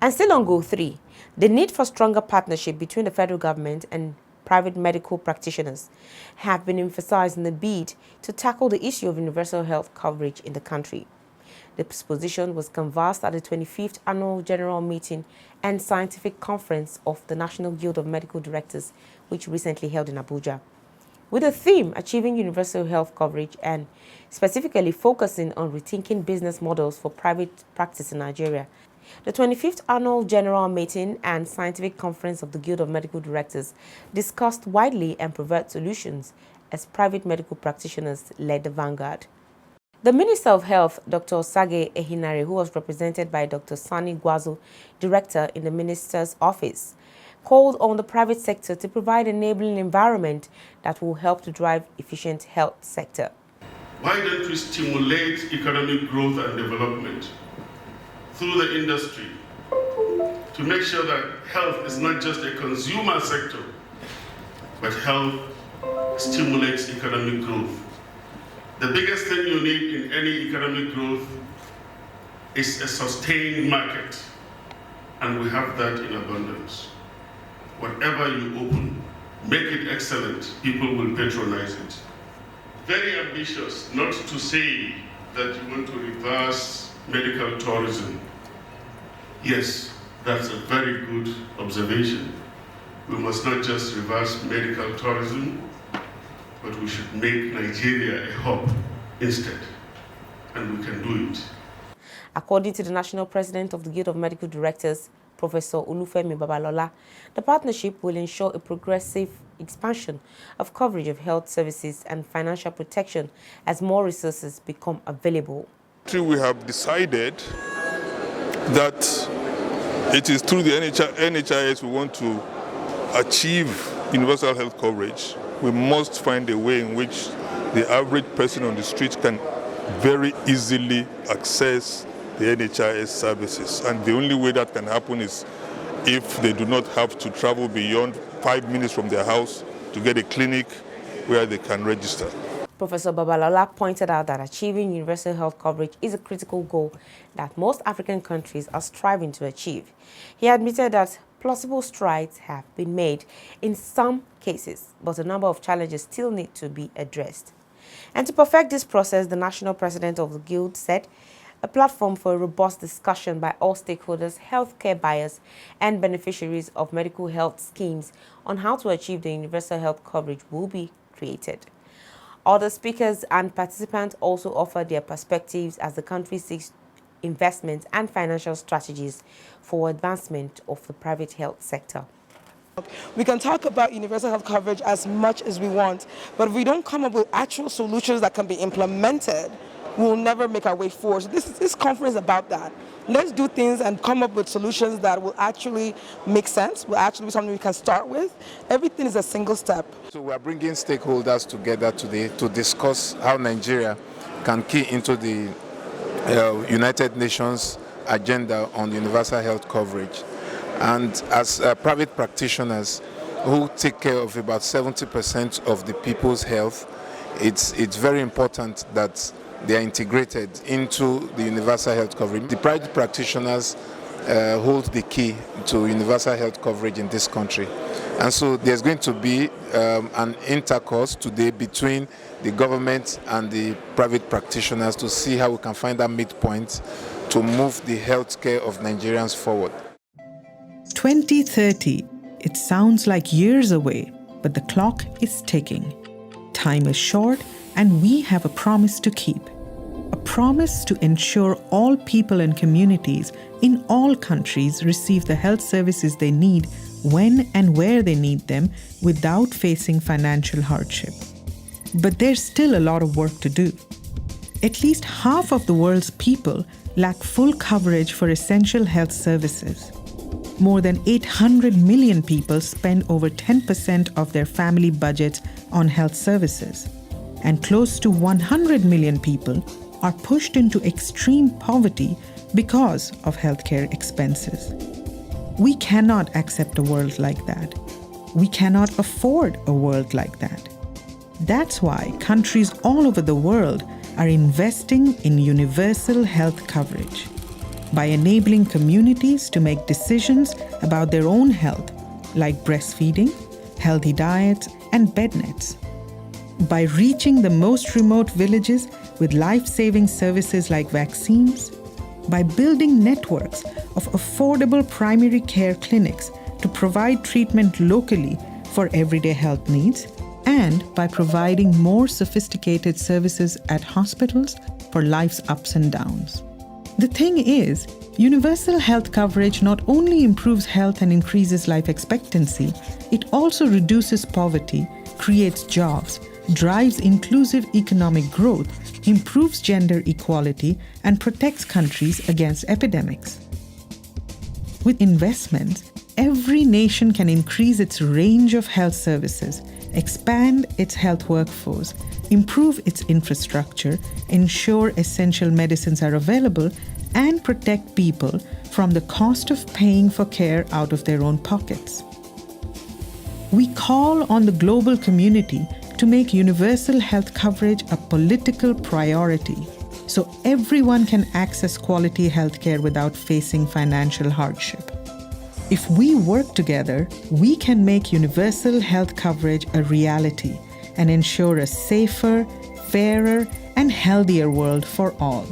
And still on Goal 3, the need for stronger partnership between the federal government and private medical practitioners have been emphasized in the bid to tackle the issue of universal health coverage in the country. This position was canvassed at the 25th Annual General Meeting and Scientific Conference of the National Guild of Medical Directors, which recently held in Abuja. With the theme Achieving Universal Health Coverage and specifically focusing on rethinking business models for private practice in Nigeria, the 25th Annual General Meeting and Scientific Conference of the Guild of Medical Directors discussed widely and preferred solutions as private medical practitioners led the vanguard. The Minister of Health, Dr. Sage Ehinare, who was represented by Dr. Sani Gwazo, Director in the Minister's Office, called on the private sector to provide an enabling environment that will help to drive efficient health sector. Why don't we stimulate economic growth and development through the industry to make sure that health is not just a consumer sector, but health stimulates economic growth. The biggest thing you need in any economic growth is a sustained market, and we have that in abundance. Whatever you open, make it excellent, people will patronize it. Very ambitious, not to say that you want to reverse medical tourism. Yes, that's a very good observation. We must not just reverse medical tourism, but we should make Nigeria a hub instead, and we can do it. According to the National President of the Guild of Medical Directors, Professor Olufemi Babalola, the partnership will ensure a progressive expansion of coverage of health services and financial protection as more resources become available. We have decided that it is through the NHIS we want to achieve universal health coverage. We must find a way in which the average person on the street can very easily access the NHIS services. And the only way that can happen is if they do not have to travel beyond 5 minutes from their house to get a clinic where they can register. Professor Babalola pointed out that achieving universal health coverage is a critical goal that most African countries are striving to achieve. He admitted that plausible strides have been made in some cases, but a number of challenges still need to be addressed. And to perfect this process, the national president of the Guild said a platform for a robust discussion by all stakeholders, healthcare buyers, and beneficiaries of medical health schemes on how to achieve the universal health coverage will be created. Other speakers and participants also offered their perspectives as the country seeks investment and financial strategies for advancement of the private health sector. We can talk about universal health coverage as much as we want, but if we don't come up with actual solutions that can be implemented, we'll never make our way forward. So this conference is about that. Let's do things and come up with solutions that will actually make sense, will actually be something we can start with. Everything is a single step. So we are bringing stakeholders together today to discuss how Nigeria can key into the United Nations agenda on universal health coverage. And as private practitioners who take care of about 70% of the people's health, it's very important that they are integrated into the universal health coverage. The private practitioners hold the key to universal health coverage in this country. And so there's going to be an intercourse today between the government and the private practitioners to see how we can find that midpoint to move the healthcare of Nigerians forward. 2030, it sounds like years away, but the clock is ticking. Time is short, and we have a promise to keep. A promise to ensure all people and communities in all countries receive the health services they need when and where they need them without facing financial hardship. But there's still a lot of work to do. At least half of the world's people lack full coverage for essential health services. More than 800 million people spend over 10% of their family budget on health services. And close to 100 million people are pushed into extreme poverty because of healthcare expenses. We cannot accept a world like that. We cannot afford a world like that. That's why countries all over the world are investing in universal health coverage. by enabling communities to make decisions about their own health, like breastfeeding, healthy diets, and bed nets. By reaching the most remote villages with life-saving services like vaccines, by building networks of affordable primary care clinics to provide treatment locally for everyday health needs, and by providing more sophisticated services at hospitals for life's ups and downs. The thing is, universal health coverage not only improves health and increases life expectancy, it also reduces poverty, creates jobs, drives inclusive economic growth, improves gender equality, and protects countries against epidemics. With investments, every nation can increase its range of health services, expand its health workforce, improve its infrastructure, ensure essential medicines are available, and protect people from the cost of paying for care out of their own pockets. We call on the global community to make universal health coverage a political priority so everyone can access quality healthcare without facing financial hardship. If we work together, we can make universal health coverage a reality and ensure a safer, fairer, and healthier world for all.